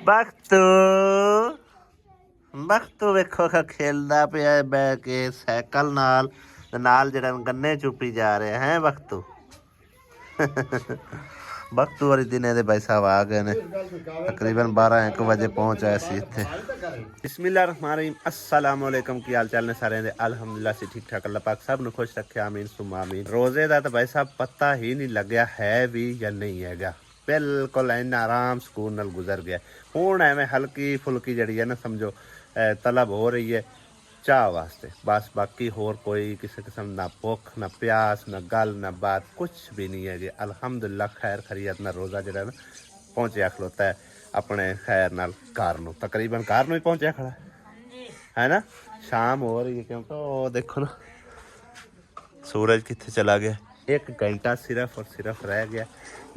ਬਖਤੂ ਬਖਤੂ ਵੇਖੋ ਖੇਲਦਾ ਪਿਆ ਬਹਿ ਕੇ ਸਾਈਕਲ ਨਾਲ ਤੇ ਨਾਲ ਜਿਹੜਾ ਗੰਨੇ ਚੁੱਪੀ ਜਾ ਰਿਹਾ ਹੈ ਬਖਤੂ। ਬਖਤੂ ਵਾਲੀ ਦਿਨੇ ਦੇ ਭਾਈ ਸਾਹਿਬ ਆ ਗਏ ਨੇ ਤਕਰੀਬਨ 12-1 ਵਜੇ ਪਹੁੰਚ ਆਏ ਸੀ ਇੱਥੇ। ਬਿਸਮਿल्लाह रहमान रहीम अस्सलाम वालेकुम की हाल चाल ने सारे दे अल्हम्दुलिल्लाह से ठीक ठाक अल्लाह पाक सब नु खुश रखे आमीन सुमा आमीन। रोजे दा तो भाई साहब पता ही नहीं लग्या है भी या नहीं हैगा, बिल्कुल इन्ना आराम सुकून नाल गुजर गया। हुण एवें हल्की फुल्की जड़ी है ना समझो तलब हो रही है चाह वास्ते बस, बाकी होर कोई किसी किस्म ना भुख ना प्यास ना गल ना बात कुछ भी नहीं है जी। अल्हम्दुलिल्लाह खैर खरीयत ना रोज़ा जो ना पहुँचा खलोता है अपने खैर नाल घर नूं, तकरीबन घर नूं ही पहुँचा खड़ा है ना। शाम हो रही है क्योंकि वो देखो ना सूरज कित्थे चला गया, 1 घंटा सिर्फ और सिर्फ रह गया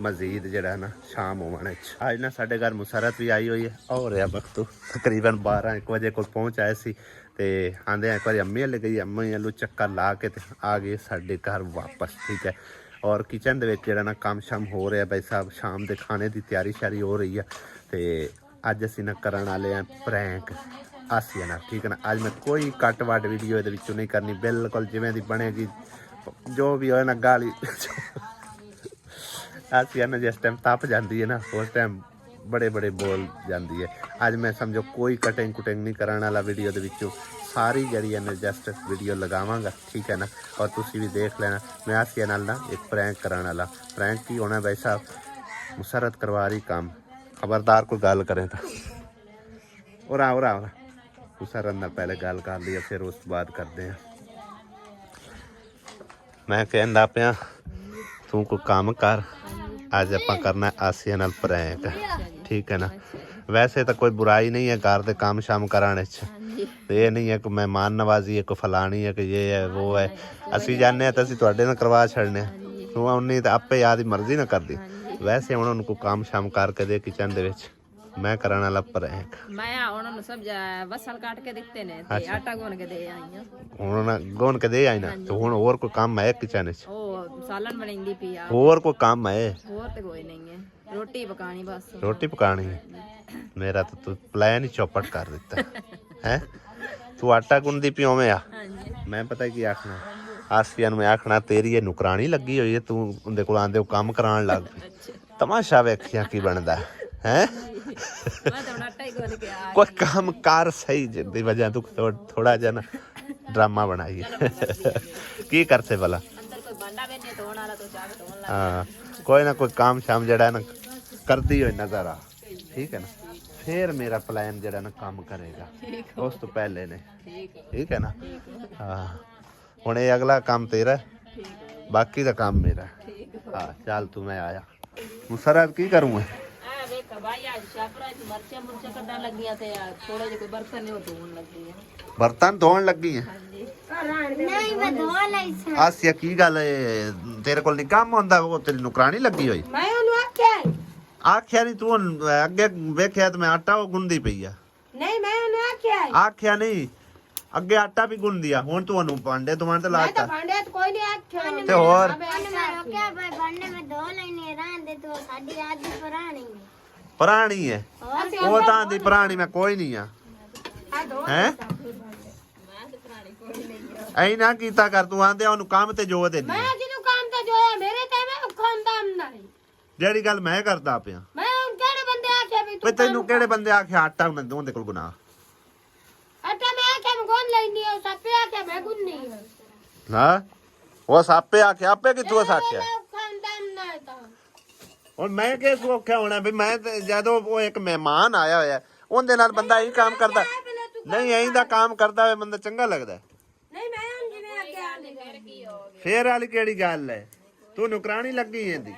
मजीद जड़ा ना शाम होने। आज ना साढ़े घर मुसरत भी आई हुई है और वक्त तकरीबन 12-1 बजे को पहुँच आए सी ते आंदे एक बार अम्मी हल्ले गई, अम्मी हल्लू चक्कर ला के ते आ गए साढ़े घर वापस। ठीक है, और किचन दे विच जेड़ा ना काम शाम हो रहा भाई साहब, शाम के खाने की तैयारी श्यारी हो रही है। तो अज असीं ना करन वाले हैं प्रैंक आसिया नाल। ठीक है ना, अज मैं कोई कट वट वीडियो इहदे विचों नहीं करनी, बिल्कुल जिवें दी बनेगी जो भी होए ना गाली आसिया ना जिस टाइम तप जाती है ना उस टाइम बड़े बड़े बोल जाती है। अज मैं समझो कोई कटिंग कुटिंग नहीं करने वाला वीडियो दे विचों, सारी जड़ी है जस्ट वीडियो लगावांगा। ठीक है ना, और तुसी भी देख लेना मैं आसिया नाल ना एक प्रैंक करने वाला। प्रैंक की होना भाई साहब, मुसरत करवा रही काम, खबरदार कोई गल करे तो उरा उरा उरा मुसरत नाल पहले गल कर ली फिर उस बाद करते हैं। मैं कहंदा पिया तू कोई काम कर, अज आपां करना आसिया नाल प्रैंक। ठीक है ना, वैसे तो कोई बुराई नहीं है घर के काम शाम कराने च, ये नहीं है कि मेहमान नवाजी है, कोई फलानी है कि ये है वो है। असी जाने तो असी तुहाडे नाल करवा छड़ने, तू उन्नी तो आपे याद मर्जी ना करदी। वैसे हुण उनको काम शाम करके दे किचन दे विच, मैं करन वाला प्रैंक। मैं उन्हां नु सब बसल काट के दित्ते ने ते आटा गुन के दे आई हां। हुण गुन के दे आई ना, तो हुण और कोई काम है किचन विच? ओ सालन बनेंदी पई आ, और कोई काम है? और ते कोई नहीं है, रोटी पकानी बस। रोटी पकानी है? मेरा तो तू प्लान ही चौपट कर दिता है। तू आटा गुनदी पई ओवें आ, मैं पता की आखना आसिया नूं मैं आखना तेरी ये नुकरानी लगी हुई है, तू उहदे कोल आंदे काम कराण लग पई। तमाशा वेखिया की बनदा है। कोई काम कर सही जिंदी वजह तू थोड़ा जा ना ड्रामा बनाई की करते भला। हाँ, कोई ना कोई काम शाम जड़ा है ना करती हुई नजर आ। ठीक है ना, फिर मेरा प्लान जड़ा ना काम करेगा उस तो पहले ने। ठीक है ना, हाँ हुण ये अगला काम तेरा है, बाकी का काम मेरा है। हाँ चल तू मैं आया मुसरत की करूँ मैं बर्तन धोन लगी है। आसिया की गल तेरे को काम होंदा, वो तेरी नुकरानी लगी हुई? आख्या नहीं तू अगे वेख्या तो मैं आटा वो गुंदी पई आ। नहीं आख्या नहीं, अगे आटा भी गुन दिया, हुण तू अनु भांडे धोण ते लाता ते होर पुरानी है वो तां दी पुरानी मैं कोई नहीं आ हैं। ऐ ना कीता कर तू आंदे ओनु काम ते जो देनी मैं जिनु काम ते जोया मेरे ते मैं खांदा नहीं जेड़ी गल मैं करदा पिया। मैं हुन केड़े बंदे आखे भी तू तैनू केड़े बंदे आखे आटा मैं दों दे कोल गुना आटा मैं आखे मैं गुन लेनी है, सापे आखे मैं गुननी है। हां वो सापे आखे आपे कि तू साखे खांदा नहीं ता हुन मैं के सोख्या होना भी मैं जदों वो एक मेहमान आया होया ओंदे नाल बंदा यही काम करदा नहीं, यही दा काम करदा होवे बंदा चंगा लगदा नहीं। मैं हुन जिवें अगे आंदे फिर की हो गया, फेर वाली केड़ी गल है? तू नुकरानी लगी हैंदी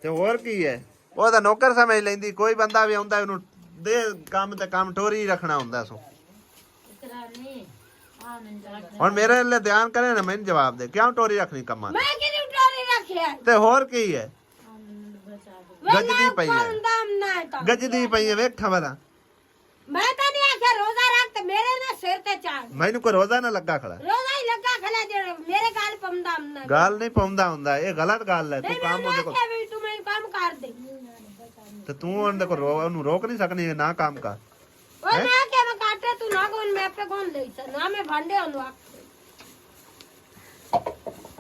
ते होर की है? ਉਹ ਤਾਂ ਨੌਕਰ ਸਮਝ ਲੈਂਦੀ, ਕੋਈ ਬੰਦਾ ਵੀ ਆਉਂਦਾ ਉਹਨੂੰ ਦੇ ਕੰਮ ਤੇ ਕੰਮ ਠੋਰੀ ਰੱਖਣਾ ਹੁੰਦਾ ਸੋ। ਹੁਣ ਮੇਰੇ ਲਈ ਧਿਆਨ ਕਰੇ ਨਾ, ਮੈਨੂੰ ਜਵਾਬ ਦੇ ਕਿਉਂ ਠੋਰੀ ਰੱਖਣੀ ਕੰਮਾਂ ਮੈਂ ਕਿਹਨੂੰ ਠੋਰੀ ਰੱਖਿਆ ਤੇ ਹੋਰ ਕੀ ਹੈ? ਗੱਜਦੀ ਪਈ ਹੈ, ਗੱਜਦੀ ਪਈ ਹੈ ਵੇਖਾਂ ਭਲਾ। ਮੈਂ ਤਾਂ ਨਹੀਂ ਆਖਿਆ ਰੋਜ਼ਾ ਰੱਖ ਤੇ ਮੇਰੇ ਨਾਲ ਸਿਰ ਤੇ ਚਾੜ, ਮੈਨੂੰ ਕੋਈ ਰੋਜ਼ਾ ਨਾ ਲੱਗਾ ਖੜਾ, ਰੋਜ਼ਾ ਹੀ ਲੱਗਾ ਖੜਾ ਜਿਹੜਾ ਮੇਰੇ ਗੱਲ ਪਾਉਂਦਾ ਹੁੰਦਾ। ਗੱਲ ਨਹੀਂ ਪਾਉਂਦਾ ਹੁੰਦਾ, ਇਹ ਗਲਤ ਗੱਲ ਹੈ। ਤੂੰ ਕੰਮ ਉਹਦੇ ਕੋਲ ਤੂੰ ਮੈਨੂੰ ਕੰਮ ਕਰ ਦੇ ਤੇ ਤੂੰ ਉਹਨੂੰ ਦੇਖੋ ਉਹਨੂੰ ਰੋਕ ਨਹੀਂ ਸਕਣੀ ਨਾ ਕੰਮ ਕਰ ओए मैं क्या मैं काटे तू ना कौन मैं पे कौन ले ना मैं भांडे ओनु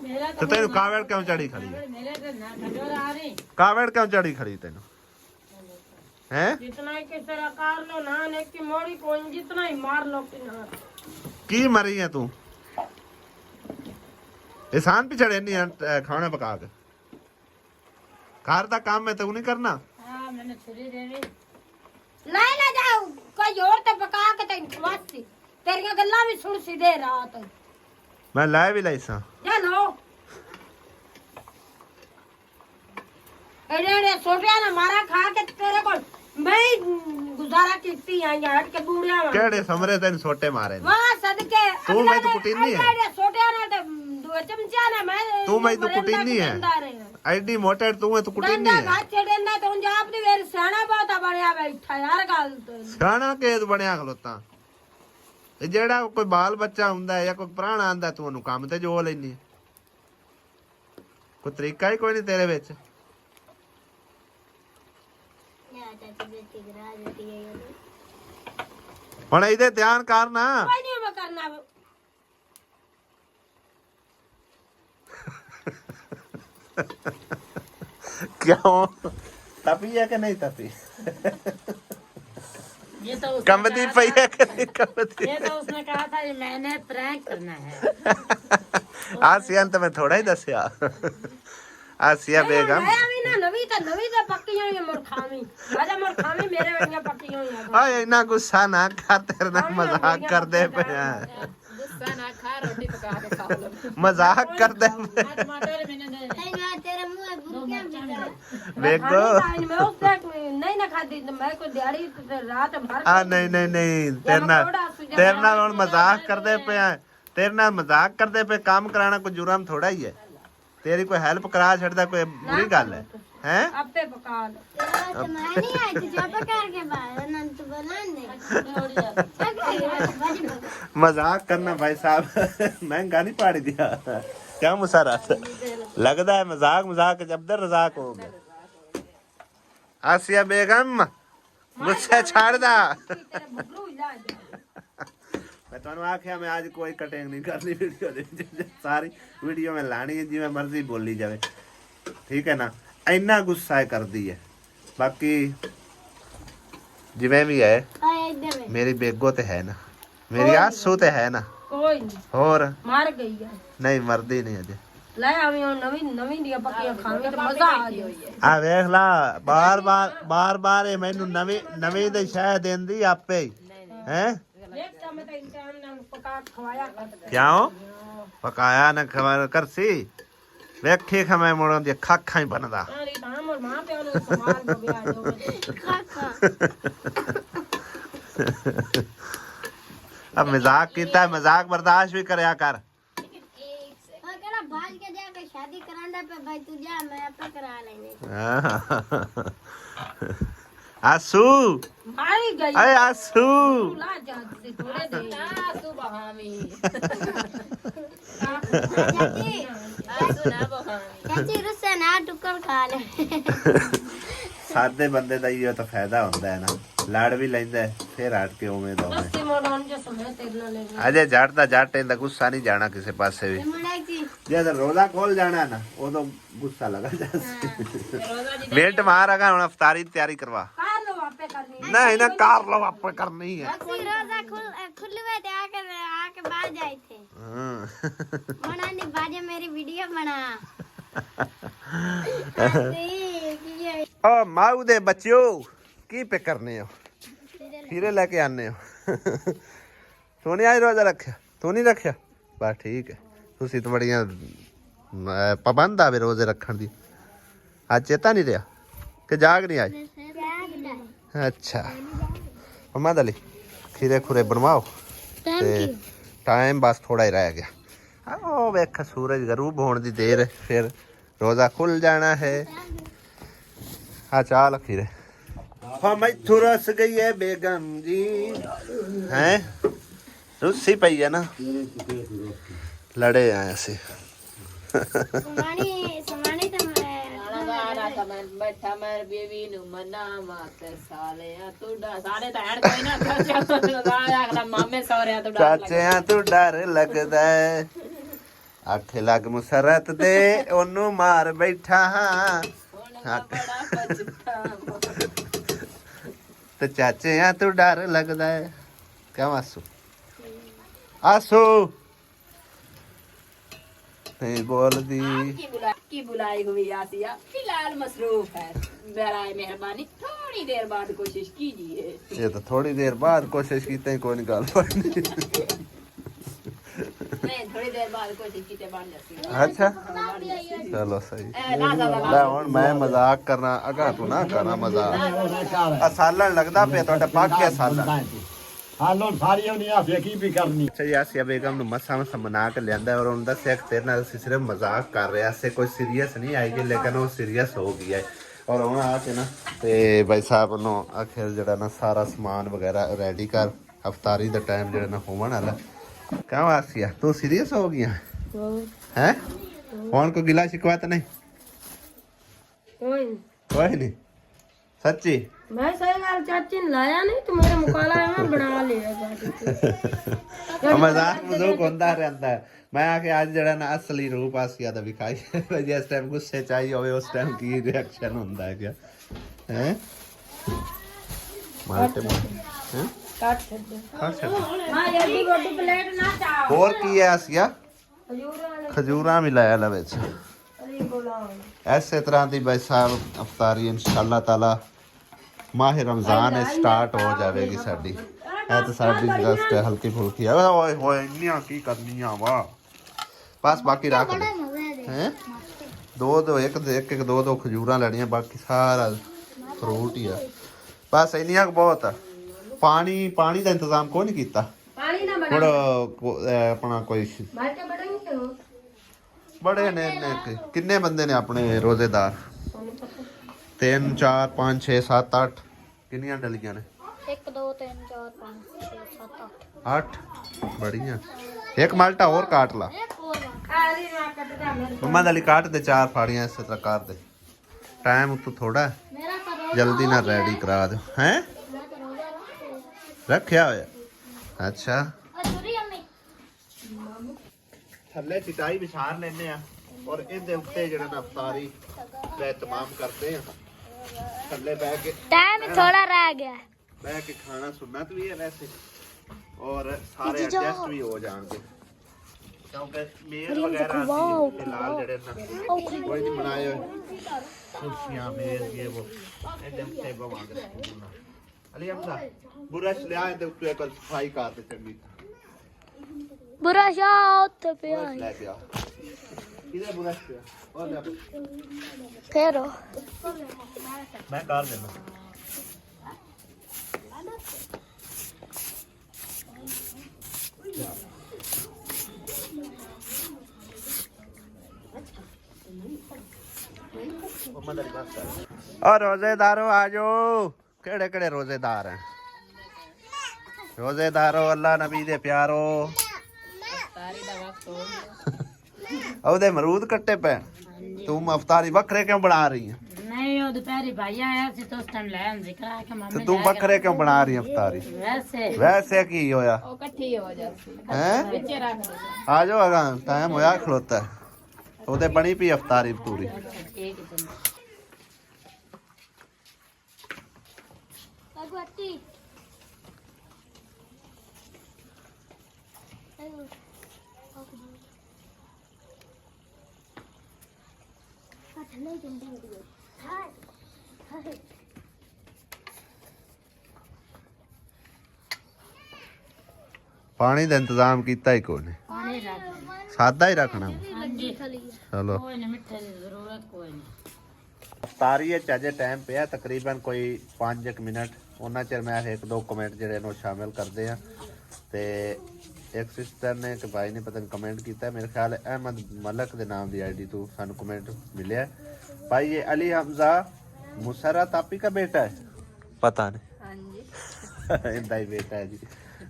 मेरा ਤੇ ਤੈਨੂੰ ਕਾਵੜ ਕਿਉਂ ਚੜੀ ਖੜੀ ਹੈ मेरे से ना खजोर आ रही ਕਾਵੜ ਕਿਉਂ ਚੜੀ ਖੜੀ ਤੈਨੂੰ ਹੈ जितना ही किस तरह कार लो ना ने की मोड़ी कोई जितना ही मार लो कि ना ਕੀ ਮਰੀ ਹੈ ਤੂੰ ਇਨਸਾਨ ਪਿਛੜੇ ਨਹੀਂ ਖਾਣਾ ਪਕਾ ਕੇ ਘਰ ਦਾ ਕੰਮ ਹੈ ਤੂੰ ਨਹੀਂ ਕਰਨਾ हां मैंने छुरी दे दी ले ले जाओ कोई और तो पका के तेन खवासी तेरी गल्ला भी सुन सी दे रात ਮੈਂ ਲੈ ਵੀ ਲਈ ਸਾਂ जा लो एड़े सोटिया ना मारा खा के तेरे को मैं गुजारा कीती आई हट के बूढ़िया ਕਿਹੜੇ ਸਮਰੇ ਤੈਨੂੰ ਛੋਟੇ ਮਾਰੇ ਨੇ वाह सदके तू मैं तो कुटीनी है। एड़े सोटिया ना ते दो चमचा ना मैं तू मैं तो कुटीनी है। ਐਡੀ ਮੋਟੇ ਤੂੰ ਹੈ ਤੂੰ ਕੁੱਟੀ डंडा ਨਹੀਂ ਹੈ घाट चढ़ेंदा तो उन जाप दी वेर सियाना बहुत बढ़िया बैठा यार गल तो ਸਿਆਣਾ ਕੇਦ ਬਣਿਆ ਖਲੋਤਾ ਤੇ ਜਿਹੜਾ ਕੋਈ ਬਾਲ ਬੱਚਾ ਹੁੰਦਾ ਹੈ ਜਾਂ ਕੋਈ ਪ੍ਰਾਣਾ ਆਂਦਾ ਤੂੰ ਉਹਨੂੰ ਕੰਮ ਤੇ ਜੋ ਲੈਣੀ ਕੋਈ ਤਰੀਕਾ ਹੀ ਕੋਈ ਨਹੀਂ ਤੇਰੇ ਵਿੱਚ ਹੁਣ ਇਹਦੇ ਧਿਆਨ ਕਰਨਾ कोई नहीं मैं करना ਕਿਉਂ ਤਪੀ ਹੈ ਕਿ ਨਹੀਂ ਤਪੀ ये तो ਕੰਬਦੀ ਪਈ ਹੈ ਕਿ ਨਹੀਂ ਕੰਬਦੀ ये तो उसने कहा था कि मैंने प्रैंक करना है ਆਸੀਆ ਤਾਂ ਮੈਂ ਥੋੜਾ ਹੀ ਦੱਸਿਆ ਆਸੀਆ ਬੇਗਮ मैं अभी ना नवी तो पक्की हुई है मुरखामी आजा मुरखामी मेरे वालियां पक्की हुई हैं ਓਏ ਇੰਨਾ ਗੁੱਸਾ ਨਾ ਕਰ ਤੇਰੇ ਨਾਲ ਮਜ਼ਾਕ ਕਰਦੇ ਪਏ ਆ गुस्सा ना खा रोटी पका के खा लो ਮਜ਼ਾਕ ਕਰਦੇ ਪਏ टमाटर मैंने दे मैं तेरे मुंह में भूखिया भी ਵੇਖੋ मैं उस तक नहीं ना खाती तो मैं कोई दिहाड़ी रात भर ਆ ਨਹੀਂ ਤੇਰੇ ਨਾਲ ਹੁਣ ਮਜ਼ਾਕ ਕਰਦੇ ਪਏ ਆ ਤੇਰੇ ਨਾਲ ਮਜ਼ਾਕ ਕਰਦੇ ਪਏ ਕੰਮ ਕਰਾਣਾ ਕੋਈ ਜੁਰਮ ਥੋੜਾ ਹੀ ਹੈ ਤੇਰੀ ਕੋਈ ਹੈਲਪ ਕਰਾ ਛੱਡਦਾ ਕੋਈ ਬੁਰੀ ਗੱਲ ਹੈ हैं आपे पका लो तुम्हारी नहीं आई थी जो पकड़ के बाहर अनंत बुलाने मजाक करना भाई साहब महंगा नहीं पाड़ी दिया क्या मुसारा लगता है मजाक मजाक जब रजाक हो गया आसिया बेगम गुस्से छाड़ दा मैं ਤੁਹਾਨੂੰ ਆਖਿਆ ਮੈਂ ਅੱਜ ਕੋਈ ਕਟਿੰਗ ਨਹੀਂ ਕਰਨੀ ਵੀਡੀਓ ਦੇ ਸਾਰੀ ਵੀਡੀਓ ਮੈਂ ਲਾਣੀ ਹੈ ਜਿਵੇਂ ਮਰਜ਼ੀ ਬੋਲੀ ਜਾਵੇ ਠੀਕ ਹੈ ਨਾ ਇੰਨਾ ਗੁੱਸਾ ਕਰਦੀ ਹੈ ਬਾਕੀ ਜਿਵੇਂ ਵੀ ਹੈ ਮੇਰੀ ਬੇਗੋ ਤੇ ਹੈ ਨਾ ਮੇਰੀ ਆਸੂ ਤੇ ਹੈ ਨਾ कोई नहीं ਹੋਰ मार गई है ਨਹੀਂ ਮਰਦੀ ਨਹੀਂ ਅਜੇ ले आवी नवी नवी दी पक्की खावी तो मजा आ जाए ਆ ਵੇਖ ਲਾ ਬਾਰ ਇਹ ਮੈਨੂੰ ਨਵੀਂ ਦੇ ਸ਼ਾਇਦ ਦਿੰਦੀ ਆਪੇ ਹੀ ਹੈ एक टाइम तो इंसान ने पका खवाया ਕਿਉਂ ਪਕਾਇਆ ਨਾ ਖਵਾ ਕਰਸੀ ਵੇਖੇ ਖਮੈ ਮੋੜਨ ਦੀ ਖਾਖਾਂ ਹੀ ਬਣਦਾ अरे धाम और मां पे उन्हें संभाल हो गया अब मजाक कीता है मजाक बर्दाश्त भी करया कर भाज के जाके शादी करांदा पे भाई तू जा मैं आपे करा लेंगे आसू मारी गई अरे आसू ला जाती थोड़े दे आसू बहामी चाची आसू ना बहामी चाची रुस्से ना टुकड़ खा ले सादे बंदे दा ये तो फायदा होंदा है ना लड़ भी लैंदा है फिर हट के उवें दा उवें रस्सी मोड़न जो समय तेरे नाल ले अजे जट दा जट इंदा गुस्सा नहीं जाना किसी पासे भी मुंडा जी जद रोजा खोल जाना ना उदो गुस्सा लगा जासी मिनट मार अगा हुन इफ्तारी दी तैयारी करवा कार लो आपे करनी नहीं ना कार लो आपे करनी है अस्सी रोजा खुलवे थे आके बाहर जाए थे मना नहीं बाजे मेरी वीडियो बना ओ माऊ दे बच्चों की पे करने हो खीरे लेके आने हो सोने आज रोजा रखा तू नहीं रखा बस ठीक है तुसी तो बड़ियां पाबंद आवे रोजे रखन दी आज चेता नहीं रहा कि जाग नहीं आई अच्छा मम्मा दली खीरे खुरे बनवाओ ते टाइम बस थोड़ा ही रह गया ओ वेख सूरज गरूब होने दी देर है फिर रोजा खुल जाना है हाँ चाल खीरे हम रस गई है बेगम जी हैं रुस्सी पई है ना लड़े आए से समानी तो ਆਖਾ ਮੈਂ ਬੈਠਾ ਮੈਂ ਬੀਵੀ ਨੂੰ ਮਨਾਵਾਂ ਤੇ ਸਾਲਿਆ ਤੂੰ ਸਾਰੇ ਤਾਂ ਐਣ ਕੋਈ ਨਾ ਅਗਲਾ ਮਾਮੇ ਸਹੁਰਿਆਂ ਤੋਂ ਡਰ ਲੱਗਦਾ ਚਾਚਿਆਂ ਤੋਂ ਡਰ ਲੱਗਦਾ ਹੈ ਆਖੇ ਲੱਗ ਮੁਸਰਤ ਦੇ ਉਹਨੂੰ ਮਾਰ ਬੈਠਾ ਹਾਂ ਹੁਣ ਬੜਾ ਪਛਤਾਵਾ ਤੇ ਚਾਚਿਆਂ ਤੋਂ ਡਰ ਲੱਗਦਾ ਹੈ ਕਿਉਂ ਆਸੂ ਆਸੂ नहीं बोलती की बुलाई हुई आसिया फिलहाल मसरूफ है बराए मेहरबानी थोड़ी देर बाद कोशिश कीजिए ये तो थोड़ी देर बाद कोशिश की कोई नहीं गल पड़नी नहीं थोड़ी देर बाद कोशिश की बन जाती है अच्छा चलो सही ले हुन मैं मजाक करना अगा तू ना करना मजाक सालन लगदा पे तो पक गया सालन ਹਾਲੋ ਸਾਰੀਆਂ ਨਹੀਂ ਆ ਫੇਕੀ ਵੀ ਕਰਨੀ अच्छा यासिया बेगम ਨੂੰ ਮਸਾ ਬਣਾ ਕੇ ਲਿਆਂਦਾ ਔਰ ਉਹਨਾਂ ਦਾ ਸਿੱਖ ਤੇਰੇ ਨਾਲ ਅਸੀਂ ਸਿਰਫ ਮਜ਼ਾਕ ਕਰ ਰਿਹਾ ਸੀ ਕੋਈ ਸੀਰੀਅਸ ਨਹੀਂ ਆਈ ਲੇਕਿਨ ਉਹ ਸੀਰੀਅਸ ਹੋ ਗਿਆ ਔਰ ਹੁਣ ਆ ਕੇ ਨਾ ਤੇ ਭਾਈ ਸਾਹਿਬ ਨੂੰ ਆਖਿਰ ਜਿਹੜਾ ਨਾ ਸਾਰਾ ਸਮਾਨ ਵਗੈਰਾ ਰੈਡੀ ਕਰ ਇਫਤਾਰੀ ਦਾ ਟਾਈਮ ਜਿਹੜਾ ਨਾ ਹੋਣ ਵਾਲਾ ਕਿਉਂ ਆਸਿਆ ਤੂੰ ਸੀਰੀਅਸ ਹੋ ਗਿਆ ਹੈ ਹੁਣ ਕੋਈ ਗਿਲਾ ਸ਼ਿਕਵਾ ਤਾਂ ਨਹੀਂ ਕੋਈ ਨਹੀਂ सच्ची मैं सही बात चाची ने लाया नहीं तो मेरा मुकाला है मैं बना लिया मजाक मजूक होता रहता है मैं आके आज जरा ना असली रूप आसिया दा विखाई जिस टाइम गुस्से चाहिए होवे उस टाइम की रिएक्शन होता है क्या हैं मारते हैं काट छड्डे काट छड्डे हां जल्दी रोटी प्लेट ना चाओ और की है आसिया खजूरा मिलाया ला विच अरे बोला ऐसे तरह दी भाई साहब अफ्तारी इंशाअल्लाह ताला माह रमजान स्टार्ट हो जाएगी साडी है तो साडी जस्ट हल्की फुल्की है ओए होए इन्नियां की करनियां वाह बस बाकी रख दे हैं दो एक दो खजूरा लेनियां बाकी सारा फ्रूट ही है बस इन्नियां बहुत है पानी का इंतजाम कोई नहीं कीता पानी ना थोड़ा अपना कोई बाल्टी बढ़ेंगे क्यों बड़े ने किन्ने बंदे ने अपने रोजेदार 3 4 5 6 7 8 किन्नियां डलियां ने 1 2 3 4 5 6 7 8 बढ़िया एक माल्टा और काट ला अरे ना कट जा मम्मा दली काट दे 4 फाड़ियां इस तरह काट दे टाइम तो थोड़ा है मेरा करो जल्दी ना रेडी करा दो हैं रखया होया अच्छा अधूरी अम्मी ਥੱਲੇ ਚਟਾਈ ਵਿਛਾ ਲੈਨੇ ਆ ਔਰ ਇਹਦੇ ਉੱਤੇ ਜਿਹੜਾ ਨਾ ਅਫਤਾਰੀ ਦਾ ਇਤਮਾਮ ਕਰਦੇ ਆ ਥੱਲੇ ਬਹਿ ਕੇ टाइम थोड़ा रह गया ਬਹਿ ਕੇ ਖਾਣਾ ਸੁਨਨਤ ਵੀ ਹੈ ਵੈਸੇ ਔਰ ਸਾਰੇ ਐਡਜਸਟ ਵੀ ਹੋ ਜਾਣਗੇ ਕਿਉਂਕਿ ਮੇਜ਼ ਵਗੈਰਾ ਅਸੀਂ ਫਿਲਹਾਲ ਜਿਹੜੇ ਨਾ ਕੋਈ ਨਹੀਂ ਬਣਾਏ ਹੋਏ ਕੁਰਸੀਆਂ ਮੇਜ਼ ਇਹ ਉਹ ਇਹਦੇ ਉੱਤੇ ਬਵਾਂਗੇ ਅਲੀ ਅਮਜ਼ਾ ਬੁਰਸ਼ ਲਿਆ ਇਹਦੇ ਉੱਤੇ ਇੱਕ ਸਫਾਈ ਕਰ ਦੇ ਚੰਗੀ बुरा शाह पे ਬੁਰਸ਼ ਲੈ ਕੇ ਆ ਕਿਹਦੇ ਬੁਰਸ਼ ਪਿਆ ਉਹ ਲੈ फेरो ਮੈਂ ਕਰ ਦੇਣਾ और रोजेदारों आ जाओ केड़े केड़े रोजेदार हैं रोजेदारों अल्लाह नबी दे प्यारो ਉਹਦੇ ਮਰੂਦ ਕੱਟੇ ਪੈ ਤੂੰ ਅਫਤਾਰੀ ਵੱਖਰੇ ਕਿਉਂ ਬਣਾ ਰਹੀ ਹੈ नहीं वो दोपहरी भाई आया से तो उस टाइम ले हमसे कहा कि ਤੇ मम्मी ਤੂੰ ਵੱਖਰੇ ਕਿਉਂ ਬਣਾ ਰਹੀ ਹੈ ਅਫਤਾਰੀ वैसे ਵੈਸੇ ਕੀ ਹੋਇਆ ਉਹ ਇਕੱਠੀ ਹੋ ਜਾਂਦੀ ਹੈ ਵਿੱਚੇ ਰੱਖ ਦੋ ਆ ਜਾਓ ਅਗਾ ਟਾਈਮ ਹੋਇਆ ਖਲੋਤਾ ਉਹਦੇ ਬਣੀ ਪਈ ਅਫਤਾਰੀ ਪੂਰੀ भगवती ਪਾਣੀ ਦਾ ਇੰਤਜ਼ਾਮ ਕੀਤਾ ਹੀ ਕੋਈ ਨਹੀਂ पानी रख ਸਾਦਾ ਹੀ ਰੱਖਣਾ हाँ जी ਚਲੋ कोई नहीं मिठे की जरूरत कोई नहीं ਅਫਤਾਰੀ ਵਿੱਚ ਅਜੇ ਟਾਈਮ ਪਿਆ ਤਕਰੀਬਨ ਕੋਈ 5 ਮਿੰਟ ਉਹਨਾਂ ਚਿਰ ਮੈਂ ਇੱਕ ਦੋ ਕਮੈਂਟ ਜਿਹੜੇ ਨੂੰ ਸ਼ਾਮਿਲ ਕਰਦੇ ਆ ਤੇ ਇੱਕ ਸਿਸਟਰ ਨੇ ਇੱਕ ਭਾਈ ਨੇ ਪਤਾ ਨਹੀਂ ਕਮੈਂਟ ਕੀਤਾ ਮੇਰੇ ਖਿਆਲ ਹੈ ਅਹਿਮਦ ਮਲਕ ਦੇ ਨਾਮ ਦੀ ਆਈਡੀ ਤੋਂ ਸਾਨੂੰ ਕਮੈਂਟ ਮਿਲਿਆ ਭਾਈ ਇਹ ਅਲੀ ਹਮਜ਼ਾ ਮੁਸਰਤ ਆਪੀ ਦਾ ਬੇਟਾ ਹੈ ਪਤਾ ਨਹੀਂ ਹਾਂਜੀ ਇਹਦਾ ਹੀ ਬੇਟਾ ਹੈ ਜੀ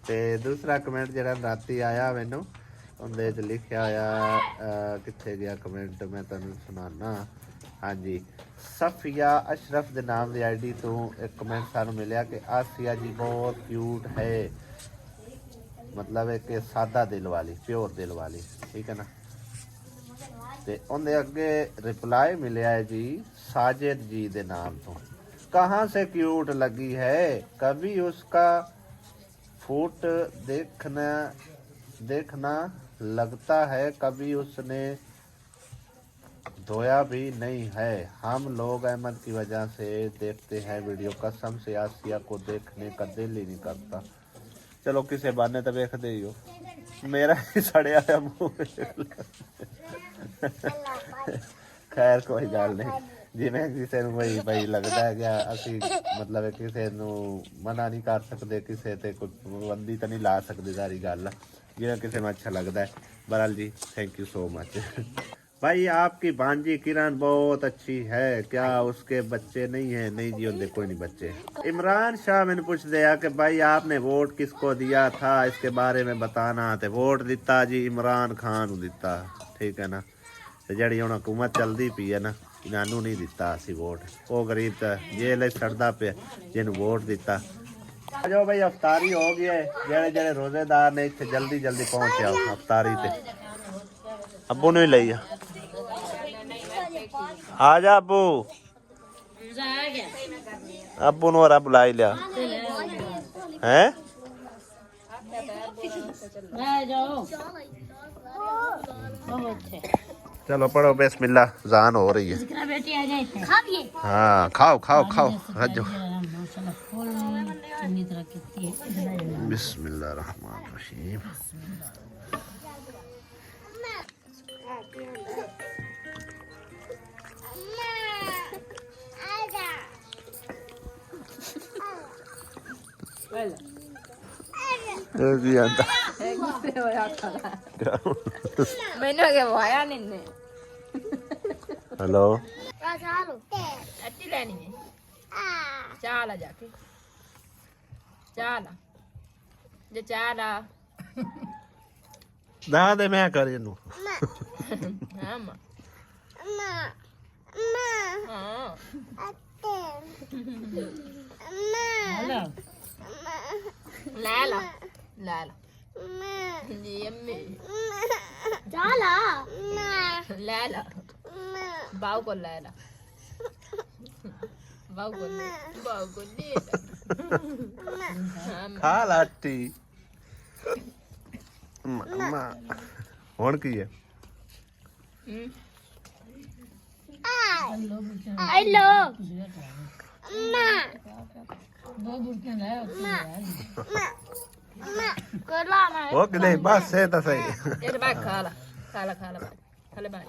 ਤੇ ਦੂਸਰਾ ਕਮੈਂਟ ਜਿਹੜਾ ਰਾਤੀ ਆਇਆ ਮੈਨੂੰ ਉਹਦੇ 'ਚ ਲਿਖਿਆ ਹੋਇਆ ਕਿੱਥੇ ਗਿਆ ਕਮੈਂਟ ਮੈਂ ਤੁਹਾਨੂੰ ਸੁਣਾਉਣਾ ਹਾਂਜੀ ਸਫੀਆ ਅਸ਼ਰਫ ਦੇ ਨਾਮ ਦੀ ਆਈਡੀ ਤੋਂ ਇੱਕ ਕਮੈਂਟ ਸਾਨੂੰ ਮਿਲਿਆ ਕਿ ਆਸੀਆ ਜੀ ਬਹੁਤ ਕਿਊਟ ਹੈ, ਮਤਲਬ ਹੈ ਕਿ ਸਾਦਾ ਦਿਲ ਵਾਲੀ, ਪਿਓਰ ਦਿਲ ਵਾਲੀ, ਠੀਕ ਹੈ ਨਾ। ਤੇ ਉਹਦੇ ਅੱਗੇ ਰਿਪਲਾਈ ਮਿਲਿਆ ਹੈ ਜੀ साजिद जी ਦੇ ਨਾਮ ਤੋਂ, कहाँ से क्यूट लगी है, कभी उसका फूट देखना लगता है, कभी उसने धोया भी नहीं है, हम लोग अहमद की वजह से देखते हैं वीडियो, कसम से आसिया को देखने का दिल ही नहीं करता। चलो किसी बहाने तो देखते ही हो, मेरा ही सड़िया है मुंह। खैर कोई गल नहीं, जिवें किसी ਨੂੰ ਬਈ ਲੱਗਦਾ ਹੈ ਕਿ ਅਸੀਂ ਮਤਲਬ ਕਿਸੇ ਨੂੰ ਮਨਾ ਨਹੀਂ ਕਰ ਸਕਦੇ, ਕਿਸੇ ਤੇ ਕੋਈ ਪਾਬੰਦੀ ਤਾਂ ਨਹੀਂ ਲਾ ਸਕਦੇ, ਸਾਰੀ ਗੱਲ ਜਿਵੇਂ ਕਿਸੇ ਨੂੰ अच्छा लगता है। बहरहाल जी थैंक यू सो मच। भाई आपकी भांजी किरण बहुत अच्छी है, क्या उसके बच्चे नहीं है? नहीं जी उनके कोई नहीं बच्चे। इमरान शाह मैंने पूछ दिया कि भाई आपने वोट किसको दिया था, इसके बारे में बताना। तो वोट दिता जी इमरान खान को दिता, ठीक है ना। तो जी हम हुकूमत चलती पी है ना, इन्हों नहीं दिता असी वोट, वो गरीब तो जेल सड़ता पे जिन्हों वोट दिता। जो भाई अफतारी हो गई है, जेड़े जेड़े रोजेदार ने इतने जल्दी जल्दी पहुंच जाओ अफतारी पे। अबू ने ली आ जा अबू, अबू नु रब बुला लिया है। चलो पढ़ो बिस्मिल्लाह, जान हो रही है। हाँ खाओ खाओ खाओ, रजो। बिस्मिल्लाह रहमान रहीम। मैंने क्या वाया नहीं। हेलो अच्छी लेनी है, चाला जाके चाला जे चाला दा दे मैं कर इनू। हाँ माँ हाँ लाला लाला जी अम्मी जाला लाला बाऊ को लाला बाऊ को ले खा लाटी अम्मा हुण की है? हेलो वो किधे बस है तो सही। ये बाग खाला खाला खाला बाग खाले बाग